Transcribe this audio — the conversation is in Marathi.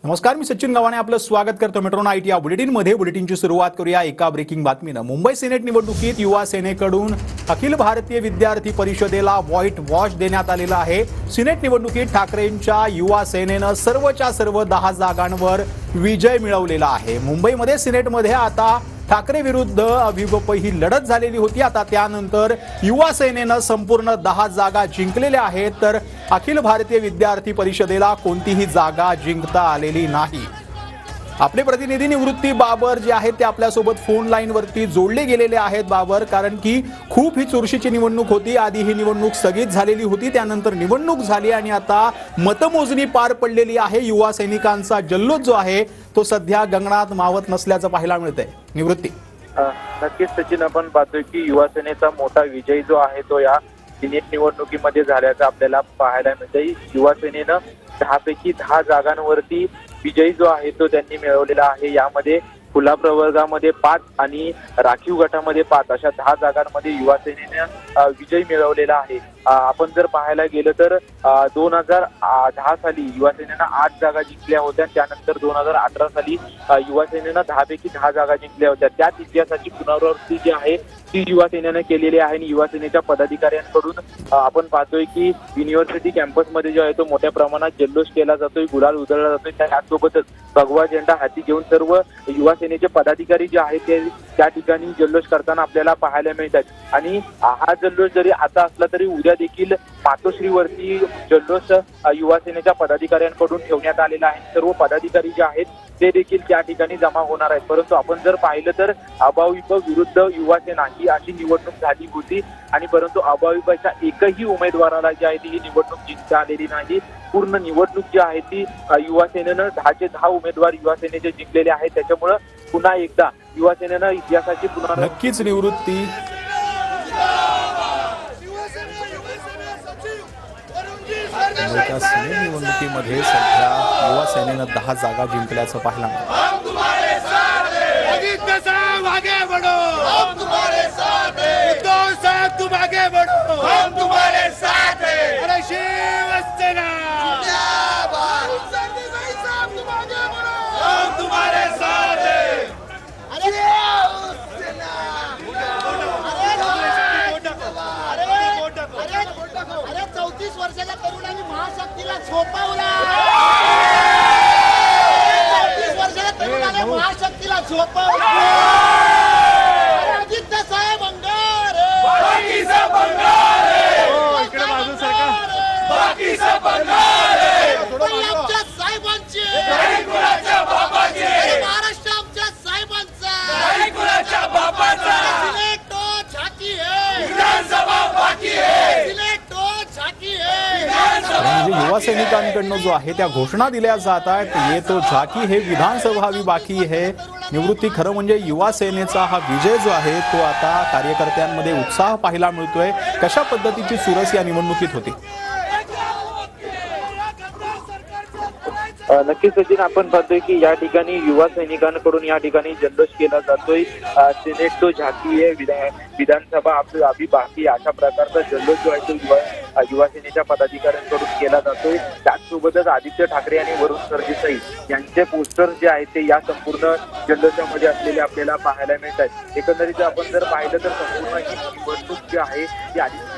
नमस्कार, मी सचिन गव्हाणे आपलं स्वागत करतो मेट्रोना आयटी या बुलेटिनमध्ये। बुलेटिनची सुरुवात करूया एका ब्रेकिंग बातमीनं। मुंबई सिनेट निवडणुकीत युवा सेनेकडून अखिल भारतीय विद्यार्थी परिषदेला व्हाईट वॉश देण्यात आलेला आहे। सिनेट निवडणुकीत ठाकरेंच्या युवा सेनेनं सर्वच्या सर्व 10 जागांवर विजय मिळवलेला आहे। मुंबईमध्ये सिनेटमध्ये आता ठाकरे विरुद्ध अभिगप ही लढत झालेली होती। आता त्यानंतर युवा सेनेनं संपूर्ण 10 जागा जिंकलेल्या आहेत, तर अखिल भारतीय विद्यार्थी परिषदेला कोणतीही जागा जिंकता आलेली नाही। आपले प्रतिनिधी निवृत्ती बाबर जे आहेत ते आपल्यासोबत फोन लाईन वरती जोडले गेलेले आहेत। बाबर, कारण की खूप ही चुरशीची निवडणूक होती। आधी ही निवडणूक स्थगित झालेली होती, त्यानंतर निवडणूक झाली आणि आता मतमोजणी पार पडलेली आहे। युवा सैनिकांचा जल्लोष जो आहे तो सध्या गगनात मावत नसल्याचं पाहायला मिळतंय। निवृत्ती, नक्कीच सचिन, आपण पाहतोय की युवा सेनेचा मोठा विजय जो आहे तो या सिनेट निवडणुकीमध्ये झाल्याचं आपल्याला पाहायला मिळतंय। युवा सेनेनं 10 पैकी 10 जागांवरती विजय जो आहे तो त्यांनी मिळवलेला आहे। यामध्ये खुला प्रवर्गामध्ये 5 आणि राखीव गटामध्ये 5 अशा 10 जागांमध्ये युवा सेनेने विजय मिळवलेला आहे। आपण जर पाहायला गेलं तर 2010 साली युवा सेनेनं 8 जागा जिंकल्या होत्या। त्यानंतर 2018 साली युवा सेनेनं 10 पैकी 10 जागा जिंकल्या होत्या। त्याच इतिहासाची पुनरावृत्ती जी आहे ती युवा सेनेनं केलेली आहे। आणि युवा सेनेच्या पदाधिकाऱ्यांकडून आपण पाहतोय की युनिव्हर्सिटी कॅम्पसमध्ये जो आहे तो मोठ्या प्रमाणात जल्लोष केला जातोय, गुलाल उधळला जातोय। त्यासोबतच भगवा झेंडा हाती घेऊन सर्व युवा सेनेचे पदाधिकारी जे आहेत ते त्या ठिकाणी जल्लोष करताना आपल्याला पाहायला मिळतात। आणि हा जल्लोष जरी आता असला तरी उद्या देखील मातोश्रीवरती जल्लोष युवा सेनेच्या पदाधिकाऱ्यांकडून ठेवण्यात आलेला आहे। सर्व पदाधिकारी जे आहेत ते देखील त्या ठिकाणी जमा होणार आहेत। परंतु आपण जर पाहिलं तर अभाविप विरुद्ध युवा सेना ही अशी निवडणूक झाली होती आणि परंतु अभाविपच्या एकही उमेदवाराला जी आहे ती ही निवडणूक जिंकता आलेली नाही। पूर्ण निवडणूक जी आहे ती युवा सेनेनं 10चे 10 उमेदवार युवा सेनेचे जिंकलेले आहेत। त्याच्यामुळे पुन्हा एकदा युवा सेनेनं इतिहासाची पुन्हा नक्कीच निवृत्ती सिनेट निवडणुकीमध्ये सध्या युवा सेनेनं 10 जागा जिंकल्याचं पाहायला मिळतं। वर्षाच्या तरुणांनी महाशक्तीला झोपवला। 34 वर्षाच्या तरुणाने महाशक्तीला झोपवला। आदित्य साहेब अंगार बाकीचा बंगार इकडे बाजू सरकार बाकीचा बंगार आमच्या साहेबांचे नाही कुणाच्या बापाचे महाराष्ट्र आमच्या साहेबांचा नाही कुणाच्या बापाचा सिलेक्टो झाकी है विधानसभा बाकी है सिलेक्टो झाकी है। म्हणजे युवा सैनिकांकडून जो आहे त्या घोषणा दिल्या जात आहेत, ये तो झाकी हे विधानसभा भी बाकी है। निवृत्ती, खरं म्हणजे युवा सेनेचा हा विजय जो आहे तो आता कार्यकर्त्यांमध्ये उत्साह पाहायला मिळतोय। कशा पद्धतीची चुरस या निवडणुकीत होती? नक्कीच सचिन, आपण पाहतोय की या ठिकाणी युवा सैनिकांकडून या ठिकाणी जल्लोष केला जातोय। सिनेट तो झाकी आहे विधानसभा अभी बाकी अशा प्रकारचा जल्लोष जो आहे तो युवा सेनेच्या पदाधिकाऱ्यांकडून केला जातोय। त्याचसोबतच आदित्य ठाकरे आणि वरुण सरदेसाई यांचे पोस्टर्स जे आहेत ते या संपूर्ण जल्लोषामध्ये असलेले आपल्याला पाहायला मिळतात। एकंदरीत आपण जर पाहिलं तर संपूर्ण ही निवडणूक जी आहे ती आदित्य